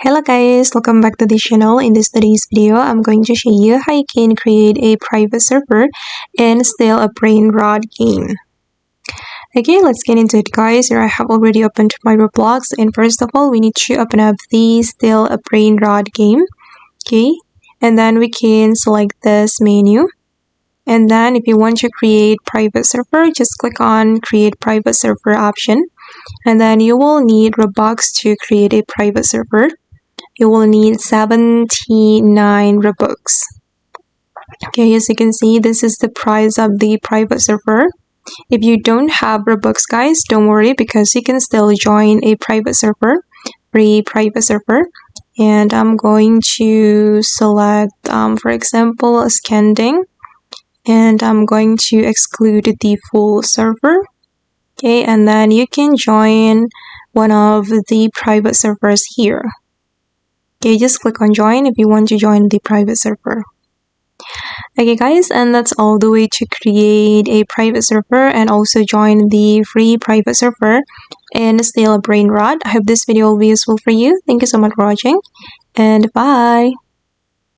Hello guys, welcome back to the channel. In today's video, I'm going to show you how you can create a private server and still a Brainrot game. Okay, let's get into it guys. Here I have already opened my Roblox, and first of all, we need to open up the still a Brainrot game. Okay, and then we can select this menu. And then if you want to create private server, just click on create private server option. And then you will need Robux to create a private server. You will need 79 Robux. Okay, as you can see, this is the price of the private server. If you don't have Robux, guys, don't worry because you can still join a private server, free private server. And I'm going to select, for example, scanning. And I'm going to exclude the full server. Okay, and then you can join one of the private servers here. Okay, just click on join if you want to join the private server. Okay guys, and that's all the way to create a private server and also join the free private server and still a Brainrot. I hope this video will be useful for you. Thank you so much for watching and bye.